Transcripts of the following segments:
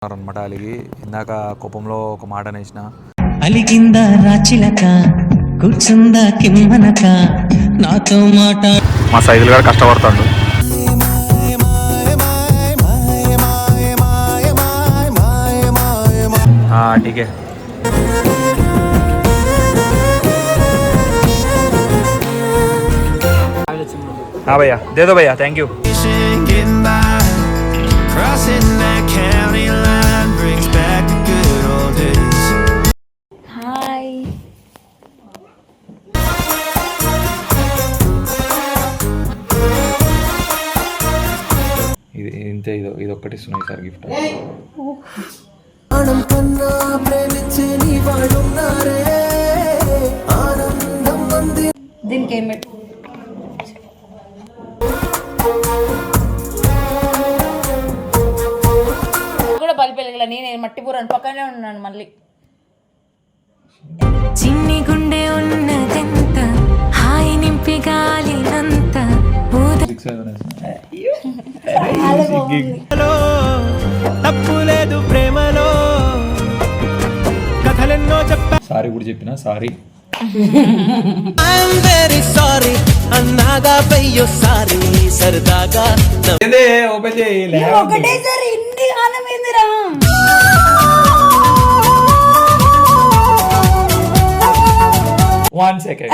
అనమాట అలిగి ఇందాక కోపంలో ఒక మాట అనేసిన అలిగిందా రాచిలక కూర్చుందా కిమ్మనక నాతో మాట మా సైదులు గారు కష్టపడతాడు. ఠీకే భయ్యా దేదో భయ్యా థ్యాంక్ యూ. హాయ్ ఇది ఇంతే ఇది ఒక్కటి ఇస్తున్నాయి సార్ గిఫ్ట్. దీనికి ఏం పెట్టు కూడా బలి పెళ్ళగల నేను మట్టి పూరని పక్కనే ఉన్నాను. మళ్ళీ చిన్ని గుండె ఉన్నదెంత హాయి నింపి గాలినంత తప్పులేదు ప్రేమలో కథలెన్నో చెప్పా. సారీ కూడా చెప్పిన సారీ. ఐఎమ్ వెరీ సారీ అన్నాగా పయ్యో సారీ సరదాగా ఓపెన్ చేయి. ఒకటేసారి ఇన్ని ఆనమేందిరా. One second.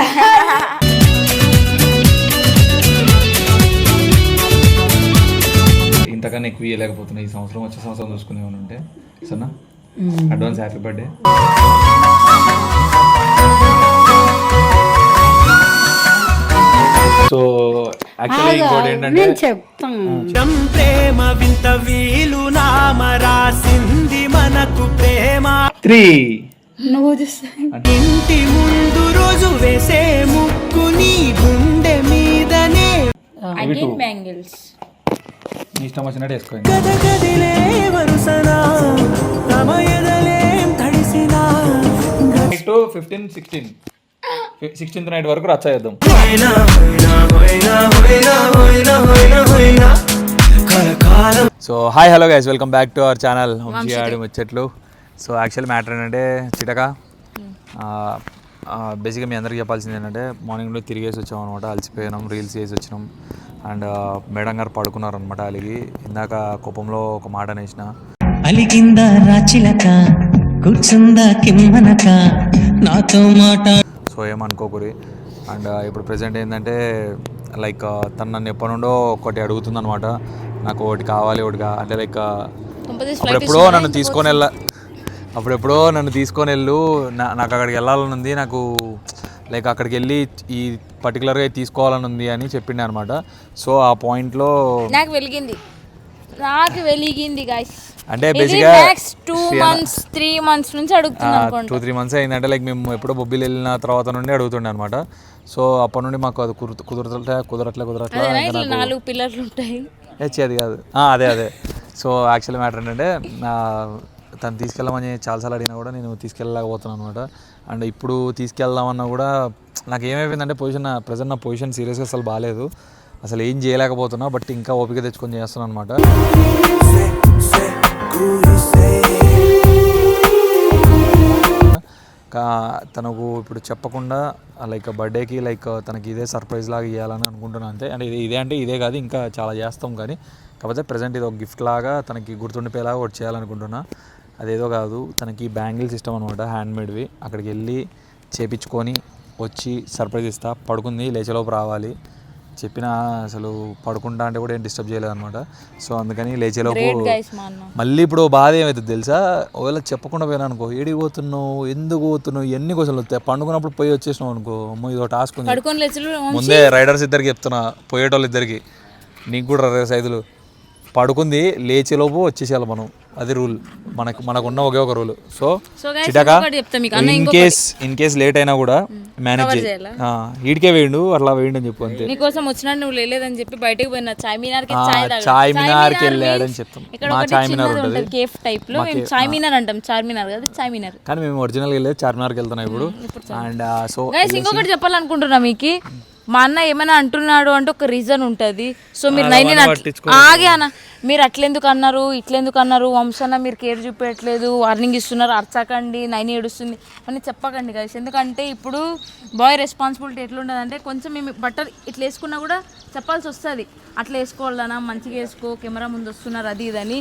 ఇంతకన్నా ఎక్కువ ఇవ్వలేకపోతున్నా ఈ సంవత్సరం. వచ్చే సంవత్సరం చూసుకునేమని ఉంటే సరేనా. Advance happy birthday. So actually ఇంకోటి ఏంటంటే ప్రేమ వింత వీలు నామ రాసింది మనకు ప్రేమ 3 నువ్వు చూస్తా ఇంటి ముందు రోజు వేసే ముక్కు నీ గుండె మీదనే అగైన్ బ్యాంగిల్స్ నీ ఇష్టం వచ్చినట్టు వేసుకోండి. గద గదిలే వరుసనా తమ ఎదలేం తడిసినా 16th నైట్ వరకు రచ్చ చేద్దాం. So hi hello guys, welcome back to our channel Vamsi ఆడి ముచ్చట్లు. సో యాక్చువల్ మ్యాటర్ ఏంటంటే చిటక బేసిక్గా మీ అందరికీ చెప్పాల్సింది ఏంటంటే మార్నింగ్లో తిరిగేసి వచ్చాం అనమాట. అలసిపోయినాం, రీల్స్ చేసి వచ్చినాం. అండ్ మేడం గారు పడుకున్నారు అనమాట అలిగి. ఇందాక కోపంలో ఒక మాట అనేసిన అలిగిందా రాచిలక కూర్చుందా కిమ్మనక నాతో మాట. సో ఏమనుకోకూరి. అండ్ ఇప్పుడు ప్రజెంట్ ఏంటంటే లైక్ తను నన్ను ఎప్పటి నుండో ఒకటి అడుగుతుంది అనమాట. నాకు ఒకటి కావాలి అంటే లైక్ అప్పుడెప్పుడో నన్ను తీసుకొని వెళ్ళు, నాకు అక్కడికి వెళ్ళాలని ఉంది, నాకు లైక్ అక్కడికి వెళ్ళి ఈ పర్టికులర్గా తీసుకోవాలని ఉంది అని చెప్పిండే అనమాట. సో ఆ పాయింట్లో నాకు వెలిగింది గాయ్స్. అంటే బేసిక్గా 2-3 months నుంచి అడుగుతున్నాను. 2-3 months అయిందంటే లైక్ మేము ఎప్పుడో బొబ్బిలు వెళ్ళిన తర్వాత నుండి అడుగుతుండే అనమాట. సో అప్పటి నుండి మాకు అది కుదరట్లే 4 పిల్లర్లు ఉంటాయి. అది కాదు అదే. సో యాక్చువల్ మ్యాటర్ ఏంటంటే తను తీసుకెళ్ళమని చాలాసార్లు అడిగినా కూడా నేను తీసుకెళ్ళలేకపోతున్నాను అనమాట. అండ్ ఇప్పుడు తీసుకెళ్దామన్నా కూడా నాకు ఏమైపోయిందంటే ప్రజెంట్ నా పొజిషన్ సీరియస్గా అసలు బాగాలేదు, అసలు ఏం చేయలేకపోతున్నా. బట్ ఇంకా ఓపిక తెచ్చుకొని చేస్తున్నాను అనమాట. తనకు ఇప్పుడు చెప్పకుండా లైక్ బర్త్డేకి లైక్ తనకి ఇదే సర్ప్రైజ్ లాగా ఇవ్వాలని అనుకుంటున్నాను అంతే. అంటే ఇదే కాదు, ఇంకా చాలా చేస్తాం. కానీ కాకపోతే ప్రజెంట్ ఇది ఒక గిఫ్ట్ లాగా తనకి గుర్తుండిపోయేలాగా ఒకటి చేయాలనుకుంటున్నా. అదేదో కాదు, తనకి బ్యాంగిల్స్ ఇష్టం అనమాట, హ్యాండ్మేడ్వి. అక్కడికి వెళ్ళి చేపించుకొని వచ్చి సర్ప్రైజ్ ఇస్తా. పడుకుంది, లేచేలోపు రావాలి చెప్పిన. అసలు పడుకుంటా అంటే కూడా ఏం డిస్టర్బ్ చేయలేదన్నమాట. సో అందుకని లేచేలోపు మళ్ళీ ఇప్పుడు బాధ ఏమవుతుంది తెలుసా, ఒకవేళ చెప్పకుండా పోయినా అనుకో, ఏడికి పోతున్నావు, ఎందుకు పోతున్నావు, ఎన్ని క్వశ్చన్లు వస్తాయి. పండుకున్నప్పుడు పోయి వచ్చేసినావు అనుకో, అమ్మో ఇదో టాస్క్ ఉంది. ముందే రైడర్స్ ఇద్దరికి చెప్తున్నా, పోయేటోళ్ళు ఇద్దరికి, నీకు కూడా సైదులు. పడుకుంది, లేచేలోపు వచ్చేసేయాలి మనం, అది రూల్. మనకున్న ఒకే ఒక రూల్. సో చిటక ఇన్ కేస్ లేట్ అయినా కూడా మేనేజ్ చేయాలి. ఈడికే వేయండు, అట్లా వేయండి అని చెప్పు అంతే. నీకోసం వచ్చినా నువ్వు లేదని చెప్పి బయటకు పోయినా చార్మినార్కి వెళ్ళాడని చెప్తాం. మా చార్మినార్ ఉంటుంది కేఫ్ టైప్ లో, మేము చార్మినార్ అంటాం, చార్మినార్ కాదు చార్మినార్. కానీ మేము ఒరిజినల్ వెళ్ళేది చార్మినార్కి వెళ్తున్నాం ఇప్పుడు. అండ్ సో ఇంకొకటి చెప్పాలనుకుంటున్నా మీకు, మా అన్న ఏమైనా అంటున్నాడు అంటే ఒక రీజన్ ఉంటుంది. సో మీరు నైని ఆగే అన్న, మీరు అట్లెందుకు అన్నారు, ఇట్లెందుకు అన్నారు, వంశన్న మీరు కేర్ చూపించట్లేదు, వార్నింగ్ ఇస్తున్నారు, అర్చకండి, నైని ఏడుస్తుంది అని చెప్పకండి గైస్. ఎందుకంటే ఇప్పుడు బాయ్ రెస్పాన్సిబిలిటీ ఎట్లుంటుంది కొంచెం మేము బట్టలు ఇట్లా వేసుకున్నా కూడా చెప్పాల్సి వస్తుంది, అట్లా వేసుకోవాలన్నా, మంచిగా వేసుకో, కెమెరా ముందు వస్తున్నారు అది ఇదని.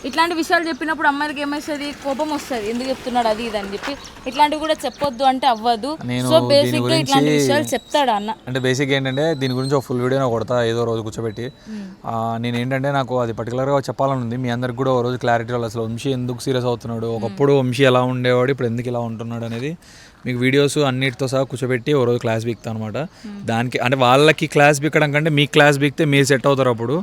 ఇట్లాంటి విషయాలు చెప్పినప్పుడు అమ్మాయిలకి ఏమవుతుంది, కోపం వస్తుంది, ఎందుకు చెప్తున్నాడు అది ఇది అని చెప్పి. ఇట్లాంటివి కూడా చెప్పొద్దు అంటే అవ్వదు. సో బేసిక్గా ఇట్లాంటి విషయాలు చెప్తాడు అన్న. అంటే బేసిక్ ఏంటంటే దీని గురించి ఒక ఫుల్ వీడియో నాకు కొడతా ఏదో రోజు కూర్చోబెట్టి. నేను ఏంటంటే నాకు అది పర్టికులర్గా చెప్పాలని ఉంది, మీ అందరికి కూడా ఓ రోజు క్లారిటీ వాళ్ళు అసలు వంశీ ఎందుకు సీరియస్ అవుతున్నాడు, ఒకప్పుడు వంశీ ఎలా ఉండేవాడు, ఇప్పుడు ఎందుకు ఇలా ఉంటున్నాడు అనేది మీకు వీడియోస్ అన్నిటితో సహా కూర్చోబెట్టి ఓ రోజు క్లాస్ బీక్తా అనమాట. దానికి అంటే వాళ్ళకి క్లాస్ బీకడం కంటే మీ క్లాస్ బీక్తే మీరు సెట్ అవుతారు అప్పుడు.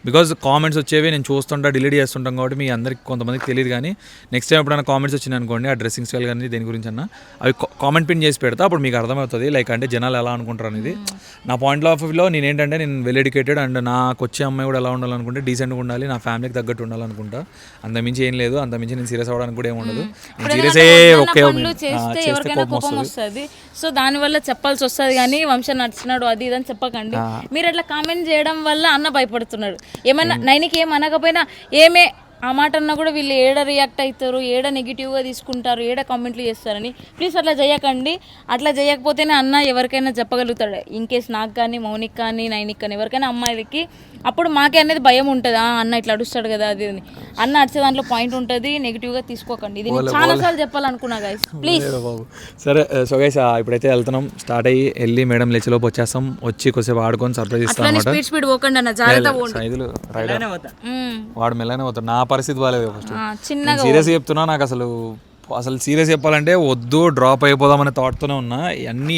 బికాజ్ కామెంట్స్ వచ్చేవి నేను చూస్తుంటా, డిలీట్ చేస్తుంటాం కాబట్టి మీ అందరికి కొంతమందికి తెలియదు. కానీ నెక్స్ట్ టైం ఎప్పుడైనా కామెంట్స్ వచ్చినాయి అనుకోండి, ఆ డ్రెస్సింగ్ స్టైల్ కానీ దేని గురించి అన్న అవి కామెంట్ పిన్ చేసి పెడతా, అప్పుడు మీకు అర్థమవుతుంది లైక్ అంటే జనాలు ఎలా అనుకుంటారు అనేది. నా పాయింట్ ఆఫ్ వ్యూలో నేను ఏంటంటే నేను వెల్ ఎడ్యుకేటెడ్ అండ్ నాకు వచ్చే అమ్మాయి కూడా ఎలా ఉండాలనుకుంటే డీసెంట్గా ఉండాలి, నా ఫ్యామిలీకి తగ్గట్టు ఉండాలనుకుంటా. అంతమించి ఏం లేదు, అంతమించి నేను సీరియస్ అవ్వడానికి కూడా ఏమి ఉండదు. సీరియసే ఓకే కోపం వస్తుంది. సో దానివల్ల చెప్పాల్సి వస్తుంది. కానీ వంశం నడిచినాడు అది ఇదని చెప్పకండి. మీరు అట్లా కామెంట్ చేయడం వల్ల అన్న భయపడుతున్నాడు. ఏమన్నా నైనికి ఏం అనకపోయినా ఏమే ఆ మాట అన్నా కూడా వీళ్ళు ఏడ రియాక్ట్ అవుతారు, ఏడ నెగిటివ్గా తీసుకుంటారు, ఏడ కామెంట్లు చేస్తారని ప్లీజ్ అట్లా చేయకండి. అట్లా చేయకపోతేనే అన్న ఎవరికైనా చెప్పగలుగుతాడు. ఇన్ కేస్ నాకు కానీ, మౌనిక్ కానీ, నైనిక్ కానీ ఎవరికైనా అమ్మాయిలకి అప్పుడు మాకే అనేది భయం ఉంటుంది. అన్న ఇట్లా అడుస్తాడు కదా అది అని. అన్న అడిచే దాంట్లో పాయింట్ ఉంటుంది, నెగిటివ్గా తీసుకోకండి. ఇది నేను చాలాసార్లు చెప్పాలనుకున్నా గైస్, ప్లీజ్. సరే సో గైస్ ఇప్పుడైతే వెళ్తున్నాం, స్టార్ట్ అయ్యి వెళ్ళి మేడం లేచిలోపు వచ్చేస్తాం. వచ్చి కొద్దిసేపు ఆడుకొని సర్ప్రైజ్ ఇస్తాం అనమాట. స్పీడ్ పోకండి అన్న, జాగ్రత్త వాడు మెల్లనే పోతాడు. నా పరిస్థితి బాగాలేదు ఫస్ట్, సీరియస్ చెప్తున్నా. నాకు అసలు సీరియస్ చెప్పాలంటే వద్దు, డ్రాప్ అయిపోదామనే థాట్తోనే ఉన్నా.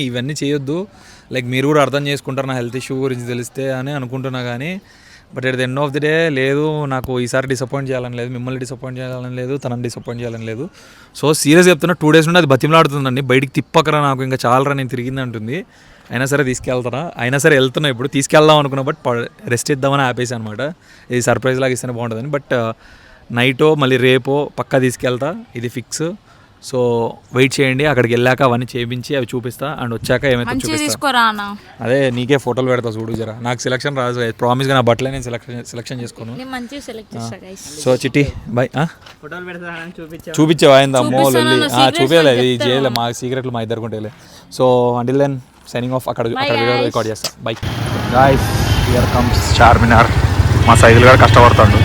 ఇవన్నీ చేయొద్దు, లైక్ మీరు కూడా అర్థం చేసుకుంటారు నా హెల్త్ ఇష్యూ గురించి తెలిస్తే అని అనుకుంటున్నా. కానీ but at the end of the day లేదు, నాకు ఈసారి డిసప్పాయింట్ చేయాలని లేదు, మిమ్మల్ని డిసప్పాయింట్ చేయాలని లేదు, తనని డిసప్పాయింట్ చేయాలని లేదు. సో సీరియస్ చెప్తున్నా, 2 days నుండి అది బతిమలాడుతుందండి, బయటికి తిప్పకరా నాకు ఇంకా చాలరా నేను తిరిగింది అంటుంది. అయినా సరే తీసుకెళ్తారా, అయినా సరే వెళ్తున్నా. ఇప్పుడు తీసుకెళ్దాం అనుకున్నా బట్ రెస్ట్ ఇద్దామని ఆపేసి అనమాట. ఇది సర్ప్రైజ్ లాగా ఇస్తేనే బాగుంటుందని. బట్ నైటో మళ్ళీ రేపో పక్కా తీసుకెళ్తా, ఇది ఫిక్స్. సో వెయిట్ చేయండి, అక్కడికి వెళ్ళాక అవన్నీ చేయించి అవి చూపిస్తా. అండ్ వచ్చాక ఏమైతే చూపిస్తా, అదే నీకే ఫోటోలు పెడతా చూడు జరా. నాకు సెలక్షన్ రాదు, ప్రామిస్గా నా బట్టలే నేను సెలక్షన్ చేసుకోను. సో చిట్టి బాయ్, చూపించావా అయింది అమ్మో చూపించాలి, ఇది చేయలే మా సీక్రెట్లు మా ఇద్దరు కొంటే. So until then signing off. అక్కడ రికార్డ్ చేస్తా. Bye guys, here comes Charminar. మా సైదులు గారు కష్టపడతాడు.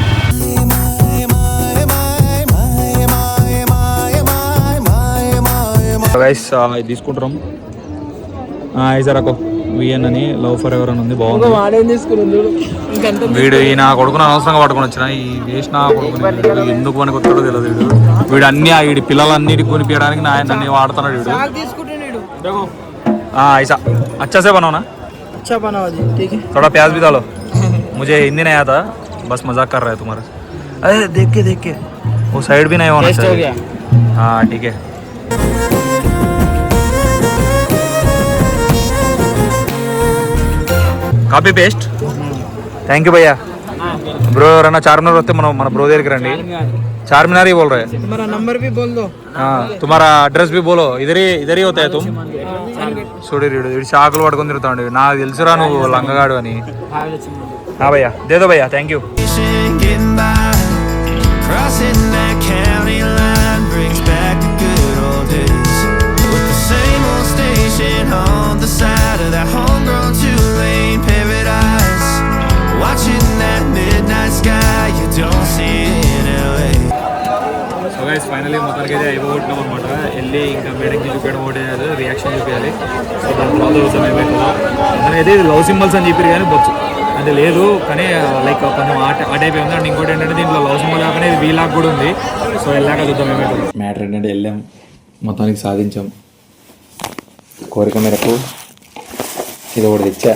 గైస్ ఇది తీసుకుంటాం. ఐజరాకో విఎన్ అని లవ్ ఫర్ ఎవర్ అని ఉంది, బాగుంది. వీడు ఈ నా కొడుకుని అనవసరంగా పట్టుకొని వచ్చిన, ఈ వేస్ట్ నా కొడుకుని ఎందుకు పనికి వస్తాడో తెలియదు. వీడు అన్ని వీడి పిల్లలన్నిటికి కొనిపించడానికి నన్ను వాడుతున్నాడు వీడు. ऐसा अच्छा से बनाओ ना, अच्छा बनाओ जी, ठीक है. थोड़ा प्याज भी डालो, मुझे हिंदी नहीं आता, बस मजाक कर रहा है तुम्हारा. अरे देख के वो साइड भी नहीं होना चाहिए. हाँ ठीक है. Copy paste. థ్యాంక్ యూ భయ్యా. బ్రో ఎవరన్నా చార్మినార్ వస్తే మన బ్రో దగ్గరికి రండి. चारमीनार ही बोल रहे हैं. तुम्हारा नंबर भी बोल दो. हाँ तुम्हारा एड्रेस भी बोलो. इधर ही होता है तुम. చూడరీడు వీడు షాకులు పట్టుకొని తిరుగుతాడు. నాకు తెలుసురా నువ్వు లంగగాడు అని. భయ్యా దేదో భయ్యా, thank you. So guys finally మొత్తానికి అయితే అయిపోగొట్టినాం అనమాట. వెళ్ళి ఇంకా మేడంకి చూపించడం ఒకటి రియాక్షన్ చూపించాలి. సో దాని తర్వాత చూద్దాం ఏమవుతుందో. అయితే ఇది లవ్ సింబల్స్ అని చెప్పారు కానీ బొచ్చు అంటే లేదు, కానీ లైక్ కొంచెం ఆ టైప్ ఉంది. అండ్ ఇంకోటి ఏంటంటే దీంట్లో లవ్ సింబల్ కాకుండా ఇది వీలాగ్ కూడా ఉంది. సో వెళ్ళాక చూద్దాం ఏమవుతుందో. మ్యాటర్ ఏంటంటే వెళ్ళాం, మొత్తానికి సాధించాం. కోరిక మేరకు ఇది ఒకటి తెచ్చా.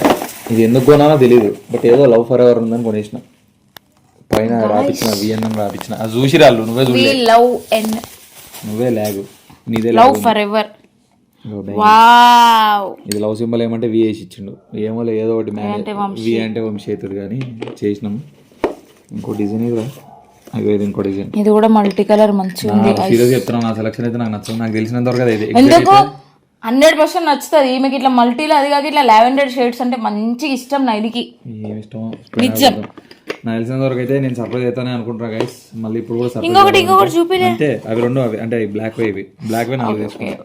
ఇది ఎందుకు కొనాలో తెలియదు, బట్ ఏదో లవ్ ఫర్ ఎవర్ ఉందని కొనేసిన. పైన రాపించిన విఎన్ఎం రాపించిన, అది చూసి రాళ్ళు నువ్వే చూడలేదు, నువ్వే లాగు నీదే లవ్ ఫర్ ఎవర్. ఇది లవ్ సింబల్ ఏమంటే వి వేసి ఇచ్చిండు. ఏమో ఏదో ఒకటి వి అంటే వంశేతుడు కానీ చేసినాం. ఇంకో డిజైన్ ఇది ఇంకో డిజైన్, ఇది కూడా మల్టీ కలర్ మంచిగా ఉంది. సీరియస్ చెప్తున్నా, నా సెలక్షన్ అయితే నాకు నచ్చదు. నాకు తెలిసినంత వరకు అది 100% నచ్చుతుంది ఈమెకి. ఇట్లా మల్టీలో అది కాక ఇట్లా లావెండర్ షేడ్స్ అంటే మంచి ఇష్టం నైనికి. ఏమి ఇష్టం నిజం. నాకు తెలిసిన వరకు అయితే నేను సర్ప్రైజ్ అవుతానే అనుకుంటున్నా గైస్. మళ్ళీ ఇప్పుడు కూడా ఇంకొకటి చూపిలే అంటే అవి రెండు అవి అంటే బ్లాక్ వే, ఇవి బ్లాక్ వే 4 తీసుకుంటా.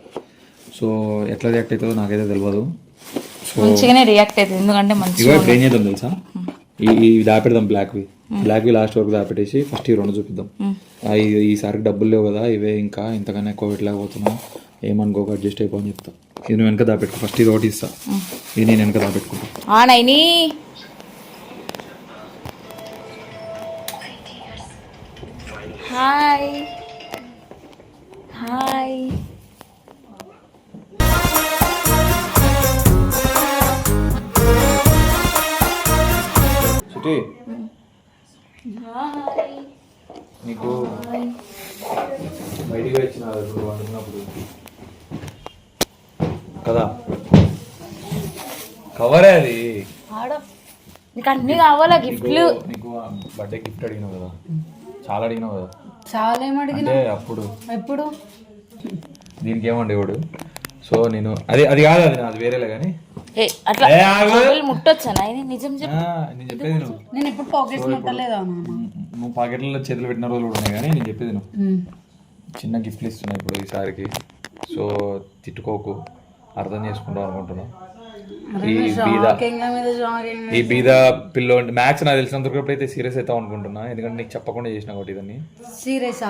సో ఎట్లా రియాక్ట్ అవుతుందో నాకైతే తెలియదు. సో మంచిగానే రియాక్ట్ అవుతుంది ఎందుకంటే మంచిగా ఇక ఏం చేద్దాం తెలుసా, ఈ దాపెడదాం బ్లాక్వి లాస్ట్ వరకు దాపెట్టేసి ఫస్ట్ ఈ 2 చూపిద్దాం. ఈసారికి డబ్బులు లేవు కదా, ఇవే ఇంకా ఇంతకన్నా ఎక్కువ పెట్టలేకపోతున్నాం, ఏమనుకోక అడ్జస్ట్ అయిపోని చెప్తా. ఇది నువ్వు వెనక దాపెట్టుకో, ఫస్ట్ ఇది ఒకటి ఇస్తా, ఇది నేను వెనక దాపెట్టుకుంటా. Naini hi hi. సుటి నీకు బయటికి వచ్చిన వండుకున్నప్పుడు కదా కవరే అది. నీకు అన్ని కావాలా గిఫ్ట్లు? నీకు బర్త్డే గిఫ్ట్ అడిగినావు కదా, చాలా అడిగినావు కదా. చాలా ఏమడిగినా అంటే అప్పుడు ఎప్పుడు దీనికి ఏమండి ఇవాడు. సో నేను అది కాదు, అది నాది వేరేలే కానీ అట్లా ముట్టొచ్చా నాయని? నిజం చెప్పు. నేను చెప్పేది నువ్వు, నేను ఎప్పుడు పాకెట్స్ ముట్టలేదా? నువ్వు పాకెట్లలో చేతులు పెట్టిన రోజులు కూడా ఉన్నాయి కానీ నేను చెప్పేది నువ్వు. చిన్న గిఫ్ట్లు ఇస్తున్నా ఇప్పుడు ఈసారికి. సో తిట్టుకోకు, అర్థం చేసుకుంటావు అనుకుంటున్నా. ఈ బీద పిల్లో మ్యాథ్స్ నాకు తెలిసినంత వరకు అయితే సీరియస్ అవుతావు అనుకుంటున్నా, ఎందుకంటే నీకు చెప్పకుండా చేసిన ఒకటి ఇదని. సీరియస్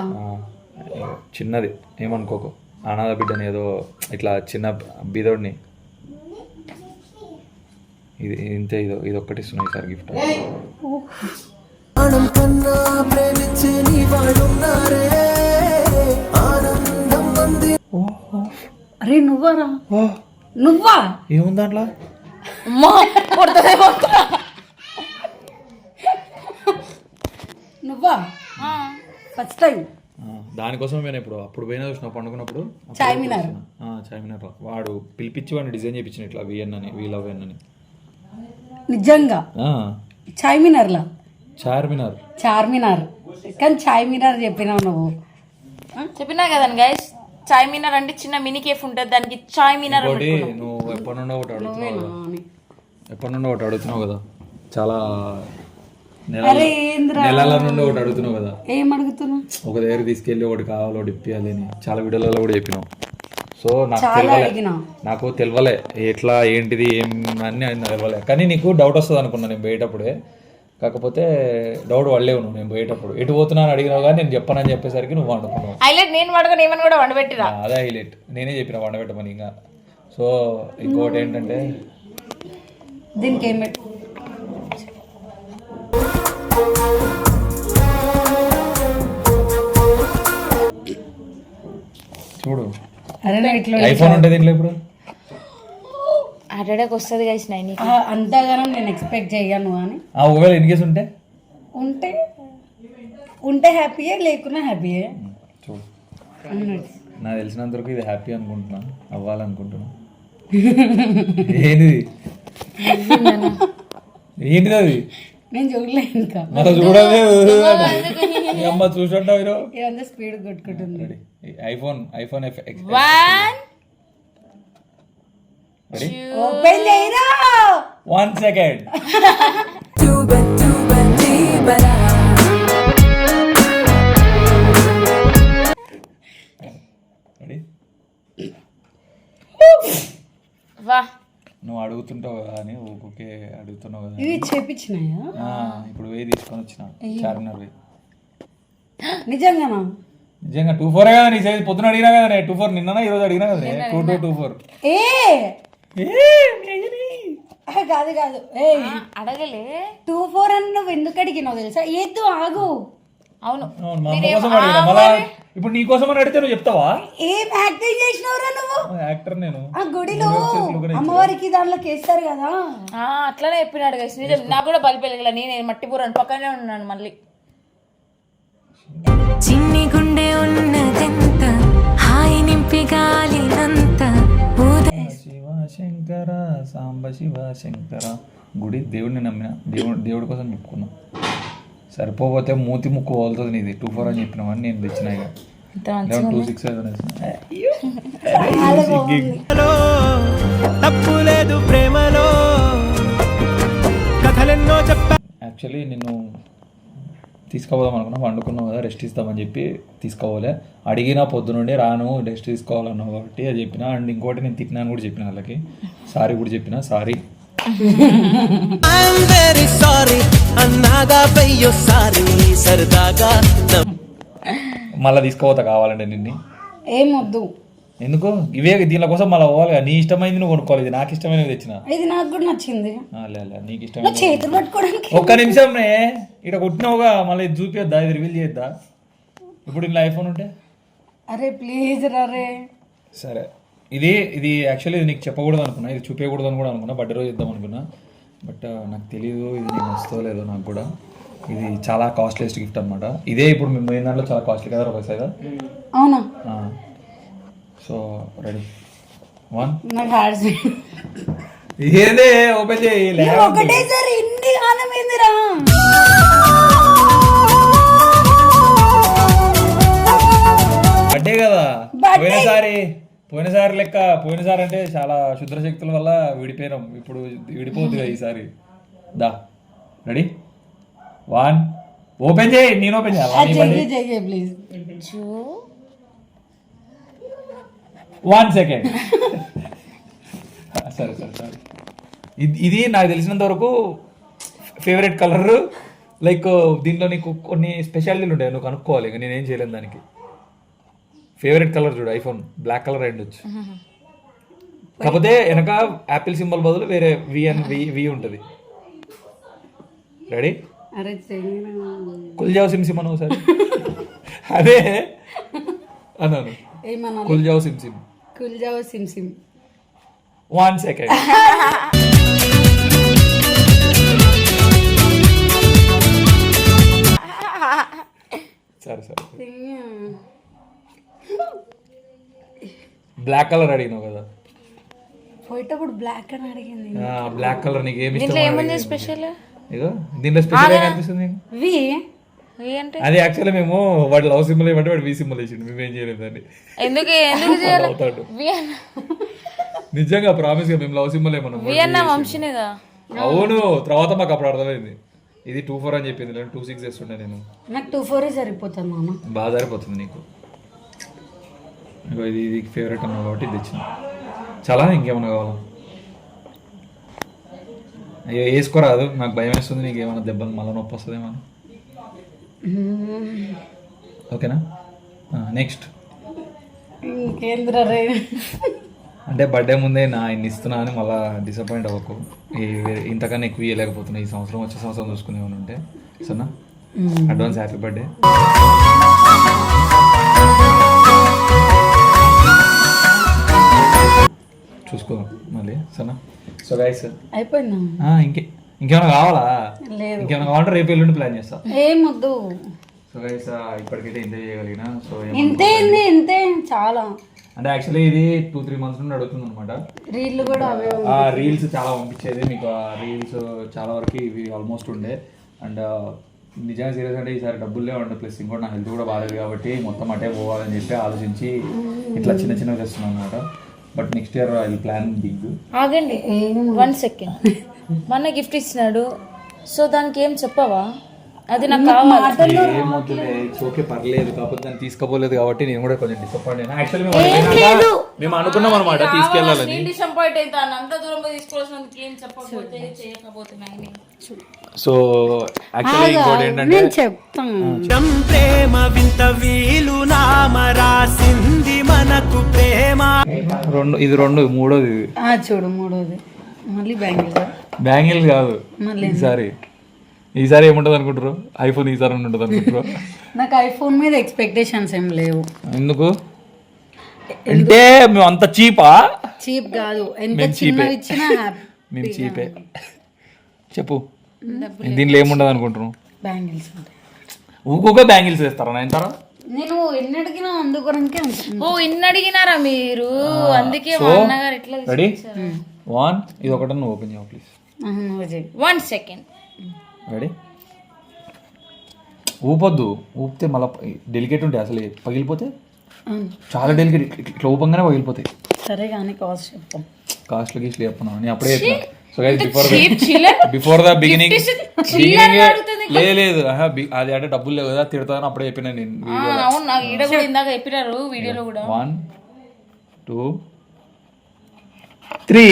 చిన్నది ఏమనుకోకు, అనాథ బిడ్డని ఏదో ఇట్లా చిన్న బీదోడిని. ఇది ఇంతే, ఇది ఒక్కటి ఇస్తున్నా ఈసారి గిఫ్ట్. అరే నువ్వారా? నువ్వా? ఏముంది దాంట్లో? నువ్వా? ఫస్ట్ టైం దానికోసం నేను ఇప్పుడు అప్పుడు పోయినా చూసిన పండుకున్నప్పుడు చార్మినార్ వాడు పిలిపించి వాడిని డిజైన్ చేయించిన ఇట్లా విఎన్ అని, వీ లవ్ ఎన్ అని. నిజంగా చార్మినార్లా? చార్మినార్ కానీ చార్మినార్ చెప్పినావు నువ్వు. చెప్పినా కదండి గైస్, చార్మినార్ అంటే చిన్న మినీ కేఫ్ ఉంటుంది, దానికి చార్మినార్. నువ్వు ఎప్పటి నుండో ఒకటి అడుగుతున్నావు కదా, చాలా నెలల నుండి ఒకటి అడుగుతున్నావు కదా. ఏం అడుగుతున్నావు? ఒక దగ్గర తీసుకెళ్ళి ఒకటి కావాలి, ఒకటి ఇప్పియాలి అని చాలా వీడియోలలో కూడా చెప్పినావు. సో నాకు తెలియలే ఎట్లా ఏంటిది ఏమని తెలియలే, కానీ నీకు డౌట్ వస్తుంది అనుకున్నా నేను పోయేటప్పుడే. కాకపోతే డౌట్ పడలేవు నువ్వు, నేను పోయేటప్పుడు ఎటు పోతున్నాను అడిగినావు కానీ నేను చెప్పనని చెప్పేసరికి నువ్వు వండుకున్నావు. హైలైట్ నేను వండుకొని ఏమని కూడా వండబెట్టిరా. అదే హైలైట్, నేనే చెప్పిన వండబెట్టమని. ఇంకా సో ఇంకోటి ఏంటంటే దీనికి ఏం పెట్టు చూడు, ఐఫోన్ ఉంటుంది దీంట్లో ఇప్పుడు. అటడకి వస్తుంది గైస్. అంతగానో నేను ఎక్స్పెక్ట్ చేయను అని. ఒకవేళ ఇన్ కేసు ఉంటే ఉంటే హ్యాపీయే, లేకున్నా హ్యాపీయే. చూడు, నాకు తెలిసినంత వరకు ఇది హ్యాపీ అనుకుంటున్నా, అవ్వాలనుకుంటున్నా. ఏంటిది ఏంటిది అది? నేను చూడలే ఇంకా. చూడలేదు అమ్మ, చూసుంటావు. స్పీడ్ కొట్టుకుంటుంది. ఐఫోన్ ఓపెన్ చేయరా. 1 సెకండ్. వా, నువ్వు అడుగుతుంటావు కదా అని ఊకే అడుగుతున్నావు కదా. ఇవి చేపించినాయా? ఇప్పుడు వేయి తీసుకొని వచ్చిన చార్మినార్ వేయి. నిజంగానా? నిజంగా 24 కదా నీ సైజ్. పొద్దున అడిగినా కదా 24, నిన్న ఈరోజు అడిగినా కదా 2224. కాదు కాదు అడగలే 24 అని నువ్వు ఎందుకు అడిగినావు తెలుసా? ఏదో ఆగు. అవును, ఇప్పుడు నీ కోసం అని అడిగితే నువ్వు చెప్తావా? ఏం యాక్టింగ్ చేసినవరా నువ్వు? యాక్టర్ నేను. ఆ గుడిలో అమ్మవారికి దాంట్లోకి వేస్తారు కదా, అట్లనే చెప్పినాడు గైస్. నిజం, నాకు కూడా బలిపెళ్ళగల. నేను మట్టిపూరని పక్కనే ఉన్నాను. మళ్ళీ చిన్ని గుండె ఉన్నదెంత హాయి నింపి గాలినంత శివ శంకర సాంబ శివ శంకర. గుడి దేవుడిని నమ్మిన, దేవుడి కోసం చెప్పుకున్నా. సరిపోతే మూతి ముక్కు వదులుతుంది నీది. 24 అని చెప్పినామని నేను తెచ్చినా. ఇక ఇంత మంచిగా ఉంది. 267 తప్పు లేదు ప్రేమలో కథలెన్నో చెప్పా. యాక్చువల్లీ నిన్ను తీసుకోపోదాం అనుకున్నా, వండుకున్నావు కదా రెస్ట్ ఇస్తామని చెప్పి తీసుకోవాలి. అడిగినా పొద్దునుండి రాను రెస్ట్ తీసుకోవాలన్నావు కాబట్టి అది చెప్పిన. అండ్ ఇంకోటి నేను తిట్టినాను కూడా చెప్పిన వాళ్ళకి, సారీ కూడా చెప్పిన. సారీ మళ్ళీ తీసుకోపోతా కావాలంటే నిన్ను. ఏమొద్దు, ఎందుకు ఇవే దీనిల కోసం మళ్ళీ పోవాలి. నీ ఇష్టమైంది నువ్వు కొనుక్కోవాలి, ఇది నాకు ఇష్టమైనది తెచ్చిన. ఇది నాకు కూడా నచ్చింది. నీకు ఇష్టమైన చేతులు పట్టుకోవడానికి ఒక్క నిమిషం ఇక్కడ కొట్టినావుగా, మళ్ళీ ఇది చూపిద్దా, ఇది రివీల్ చేద్దా? ఇప్పుడు ఇంట్లో ఐఫోన్ ఉంటే అరే ప్లీజ్ రే. సరే ఇది యాక్చువల్లీ ఇది నీకు చెప్పకూడదు అనుకున్నా, ఇది చూపించకూడదు అని కూడా అనుకున్నా, బర్త్డే రోజు ఇద్దాం అనుకున్నా. బట్ నాకు తెలియదు ఇది నీకు వస్తుందో లేదో నాకు కూడా. ఇది చాలా కాస్ట్లీయెస్ట్ గిఫ్ట్ అనమాట. ఇదే ఇప్పుడు మేము పోయిన దాంట్లో చాలా కాస్ట్లీ కదా రూపాయి. అవునా? సో రెడీ 1 నాకు హార్ట్స్ ఏదే ఓపెన్ చేయి. ఒకటేసారి ఇన్ని ఆనందిందిరా. బర్త్డే కదా, పోయినసారి లెక్క. పోయినసారి అంటే చాలా శుద్ర శక్తుల వల్ల విడిపోయినాం, ఇప్పుడు విడిపోద్దు కదా ఈసారి. దా రెడీ 1 ఓపెన్ చేయి. నేను ఓపెన్ చేయాలి ప్లీజ్. 1 సెకండ్. సరే సరే సరే. ఇది నాకు తెలిసినంత వరకు ఫేవరెట్ కలర్. లైక్ దీంట్లో నీకు కొన్ని స్పెషాలిటీలు ఉంటాయి, నువ్వు కనుక్కోవాలి. ఇక నేనేం చేయలేను దానికి. ఫేవరెట్ కలర్ చూడు, ఐఫోన్ బ్లాక్ కలర్ అయ్యుండొచ్చు. కాకపోతే వెనక యాపిల్ సింబల్ బదులు వేరే వి ఉంటుంది. రెడీ? కుల్జావ్ సిమ్ సిమ్ అను ఒకసారి. అదే అన్నాను, కుల్జావ్ సిమ్ సిమ్. కుల్జావ్ సిమ్ సిమ్. 1 సెకండ్. సరే సరే. బ్లాక్ కలర్ అడిగినావు కదా, పోయేటప్పుడు బ్లాక్ అని అడిగింది. బ్లాక్ కలర్ నీకు ఏమి దీంట్లో ఇష్టం? ఏముంది స్పెషల్? ఇగో దీంట్లో స్పెషల్ ఏం అనిపిస్తుంది? అంటే అది యాక్చువల్లీ మేము వాడు లవ్ సింబల్ ఏమంటే వాడు వి సింబల్ వేసిండు, మేమేం చేయలేదు అని. ఎందుకు చేయాలి? అవుతాడు నిజంగా, ప్రామిస్ గా మేము లవ్ సింబల్ ఏమన్నా వంశీనేగా. అవును, తర్వాత మాకు అప్పుడు అర్థమైంది ఇది 24 అని చెప్పింది. 26 చేస్తుండే నేను. నాకు 24 సరిపోతుంది మామ. బాగా సరిపోతుంది నీకు. ఇగో ఇది ఫేవరెట్ అన్నావు కాబట్టి ఇది తెచ్చిన. చాలా ఇంకేమన్నా కావాలా? అయ్యో వేసుకోరాదు, నాకు భయం వేస్తుంది. నీకు ఏమైనా దెబ్బలు మళ్ళీ నొప్పి వస్తుందేమో. ఓకేనా? నెక్స్ట్ ఇంకేంద్రా రే. అంటే బర్త్డే ముందే ఇన్ని ఇస్తున్నా అని మళ్ళీ డిసప్పాయింట్ అవ్వకు. ఇంతకన్నా ఎక్కువ ఇవ్వలేకపోతున్నా ఈ సంవత్సరం. వచ్చే సంవత్సరం చూసుకునేమని ఉంటే సరేనా? Advance happy birthday. చూసుకోదాం మళ్ళీ సరేనా? సో గైస్ అయిపోయిందా? ఇంకేమైనా కావాలా? లేదు. ఇంకేమైనా కావాలంటే రేపు ఎల్లుండి ప్లాన్ చేస్తా. ఏమొద్దు. సో గైస్ ఇప్పటికైతే ఎంజాయ్ చేయగలిగిన. సో ఇంతే చాలా. అంటే యాక్చువల్లీ ఇది 2-3 months నుండి అడుగుతుంది అనమాట. రీల్లు కూడా అవే. రీల్స్ చాలా పంపించేది మీకు. ఆ రీల్స్ చాలా వరకు ఇవి ఆల్మోస్ట్ ఉండే. అండ్ నిజంగా సీరియస్ అంటే ఈసారి డబ్బులే ఉండే, ప్లస్ ఇంకోటి నా హెల్త్ కూడా బాగాలేదు కాబట్టి మొత్తం అటే పోవాలని చెప్పి ఆలోచించి ఇట్లా చిన్న చిన్నగా చేస్తున్నాను అనమాట. But next year I plan big. ఆగండి 1 సెకండ్. మొన్న గిఫ్ట్ ఇచ్చినాడు, సో దానికి ఏం చెప్పవా? అది నాకు కావాలి. ఏమవుతుంది, ఓకే పర్లేదు. కాకపోతే దాన్ని తీసుకోపోలేదు కాబట్టి నేను కూడా కొంచెం డిసప్పాయింట్ అయినా. యాక్చువల్లీ మేము అనుకున్నాం అనమాట తీసుకెళ్ళాలని. డిసప్పాయింట్ అవుతాను, అంత దూరం తీసుకోవాల్సినందుకు ఏం చెప్పకపోతే చేయకపోతే. సో యాక్చువల్లీ ఇంకోటి ఏంటంటే చెప్తాను, ప్రేమ వింత వీలు నామరాసింది మనకు ప్రేమ. ఇది మూడోది. చూడు మూడోది. మళ్ళీ బ్యాంగిల్స్ కాదు, ఈసారి ఏముంటది అనుకుంటారు? ఐఫోన్ ఈసారి ఉంటుంది అనుకుంటారు. నాకు ఐఫోన్ మీద ఎక్స్పెక్టేషన్స్ ఏం లేవు. ఎందుకు అంటే మేము అంత చీపా? చీప్ కాదు, ఎంత చిన్నది ఇచ్చినా మేము చీపే. చెప్పు దీంట్లో ఏముండదు అనుకుంటున్నాం? బ్యాంగిల్స్ ఊకొక బ్యాంగిల్స్ వేస్తారా? నైన్తారా? నేను ఎన్ని అడిగినా అందుకొరకే. ఎన్ని అడిగినారా మీరు? అందుకే రెడీ 1 ఇది ఒకటి నువ్వు ఓపెన్ చేయవు ప్లీజ్. 1 సెకండ్. రెడీ ఊపొద్దు, ఊపితే మళ్ళీ డెలికేట్ ఉంటాయి అసలు పగిలిపోతే చాలా డెలికేట్, ఇట్లా ఊపంగానే పగిలిపోతాయి. సరే కానీ కాస్ట్ చెప్తాం. కాస్ట్లు గీస్ట్లు చెప్పను నేను అప్పుడే చెప్పిన. So guys before the beginning లేదు అది అంటే డబ్బులు లేవు కదా తిడతాను అప్పుడే చెప్పిన నేను. అవును నాకు ఈడ కూడా ఇందాక చెప్పినారు వీడియోలో కూడా. 1 2 3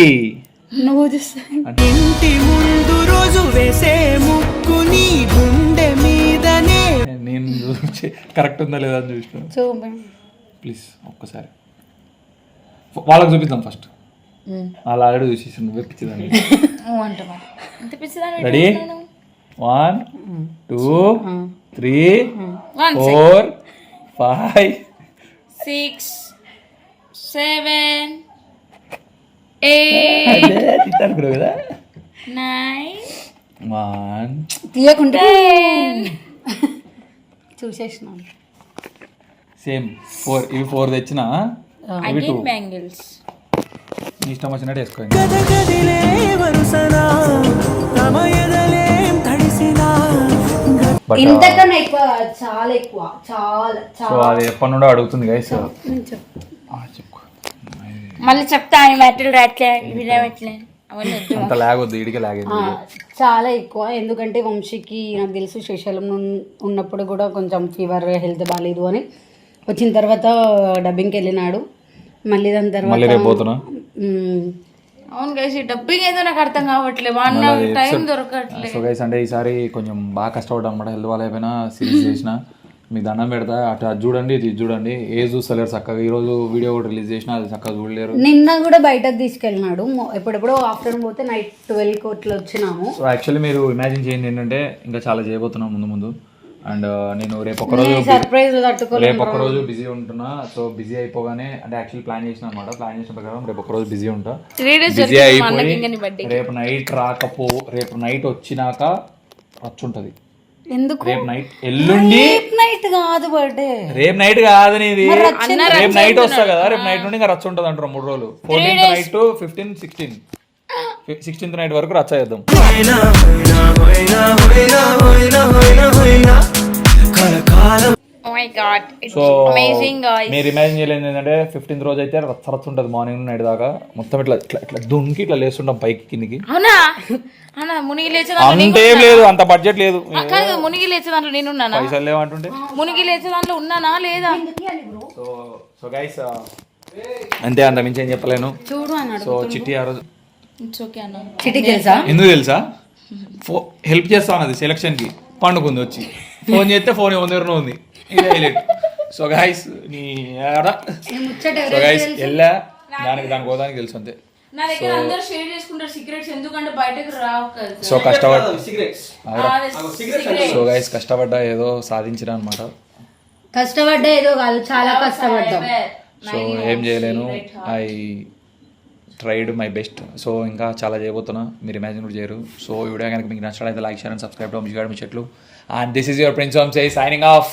నువ్వు చూస్తా. ఇంటి ముందు రోజు వేసే ముక్కు నీ గుండె మీదనే. నేను కరెక్ట్ ఉందా లేదా అని చూసిన. చూపి ప్లీజ్ ఒక్కసారి వాళ్ళకి చూపిద్దాం ఫస్ట్. వాళ్ళు ఆల్రెడీ చూసేసి నువ్వే పిచ్చిదాన్ని. రెడీ 1 2 3 4 5 6 7 8 తిట్టారు కదా. 9 1 తీయకుంటే చూసేసినాను. సేమ్ 4 ఇవి 4 తెచ్చినా ఇవి 2 బ్యాంగిల్స్ నీ ఇష్టం వచ్చినట్టు వేసుకోండి. గదగదిలే వరుసనా తమ ఎదలేం తడిసినా. బట్ ఇంతకన్నా ఎక్కువ, చాలా ఎక్కువ, చాలా సో అది ఎప్పటి నుండో అడుగుతుంది గైస్. చెప్పుకో మళ్ళీ చెప్తా మెటల్ రాట్లే వినవట్లే అవన్నీ అంత లాగ్ వద్దు, ఇడికే లాగేది. చాలా ఎక్కువ. ఎందుకంటే వంశీకి నాకు తెలుసు శ్రీశైలం ఉన్నప్పుడు కూడా కొంచెం ఫీవర్, హెల్త్ బాగాలేదు అని వచ్చిన తర్వాత డబ్బింగ్కి వెళ్ళినాడు. మళ్ళీ దాని మళ్ళీ రేపు తర్వాత పోతున్నా. అవును గైస్ డబ్బింగ్ ఏదో నాకు అర్థం కావట్లేదు, వన్ టైం దొరకట్లేదు. సో గైస్ అంటే ఈసారి కొంచెం బాగా కష్టపడ్డా అనమాట. హెల్త్ వాళ్ళ అయిపోయినా సిరీస్ చేసిన మీకు దండం పెడతా. అటు అది చూడండి ఇది చూడండి, ఏ చూస్తలేరు చక్కగా. ఈరోజు వీడియో కూడా రిలీజ్ చేసిన అది చక్కగా చూడలేరు. నిన్న కూడా బయటకు తీసుకెళ్ళినాడు. ఎప్పుడెప్పుడో ఆఫ్టర్నూన్ పోతే నైట్ 12 కోట్లు వచ్చినాము. సో యాక్చువల్లీ మీరు ఇమాజిన్ చేయండి ఏంటంటే ఇంకా చాలా చేయబోతున్నాం ముందు ముందు. అండ్ నేను రేపు ఒక్కరోజు బిజీ ఉంటున్నా. సో బిజీ అయిపోగానే అంటే యాక్చువల్లీ ప్లాన్ చేసిన అనమాట. ప్లాన్ చేసిన ప్రకారం రేపు ఒక్కరోజు బిజీ ఉంటా. బిజీ అయిపోయి రేపు నైట్ రేపు నైట్ వచ్చినాక వచ్చుంటది. ఎందుకు రేపు నైట్ ఎల్లుండి నైట్ కాదు బర్త్డే, రేపు నైట్ కాదని ఇది రేపు నైట్ వస్తా కదా. రేపు నైట్ నుండి ఇంకా రచ్చ ఉంటుంది అంటారు 3 రోజులు. 14th నైట్ 15 16th నైట్ వరకు రచ్చ చేద్దాం. సో మీరు ఇమాజిన్ చేయలేదు ఏంటంటే 15th రోజు అయితే రచ్చ ఉంటుంది మార్నింగ్ నైట్ దాకా. మొత్తం ఇట్లా ఇట్లా ఇట్లా దుంకి ఇట్లా లేస్తుంటాం పైకి కిందికి. అవునా అన్న మునిగి లేచే అంతేం లేదు, అంత బడ్జెట్ లేదు. మునిగి లేచే దాంట్లో నేను ఉన్నానా? పైసలు లేవంటుంటే మునిగి లేచే దాంట్లో ఉన్నానా లేదా? సో గైస్ అంతే, అంత మించి ఏం చెప్పలేను. చూడు అన్నాడు. సో చిట్టి ఆ రోజు చిట్టి తెలుసా? ఎందుకు తెలుసా? హెల్ప్ చేస్తా అన్నది సెలక్షన్ కి. పండుకుంది వచ్చి ఫోన్ చేస్తే ఫోన్ ఎవరినో ఉంది. సో గైస్ వెళ్ళా దానికి గోదానికి తెలుసు అంతే. నా దగ్గర అందరూ షేర్ చేసుకుంటారు సీక్రెట్స్, ఎందుకంటే బయటకు రావు కదా. సో సో గైస్ కష్టపడ్డా ఏదో సాధించిన అనమాట. కష్టపడ్డా ఏదో కాదు, చాలా కష్టపడ్డాం. సో ఏం చేయలేను, I tried my best. So ఇంకా చాలా చేయబోతున్నా, మీరు ఇమాజిన్ కూడా చేయరు. సో ఈ వీడియో కనుక మీకు నచ్చినట్లయితే like, share and subscribe to మీ చెట్లు. And this is your prince Vamsi signing of.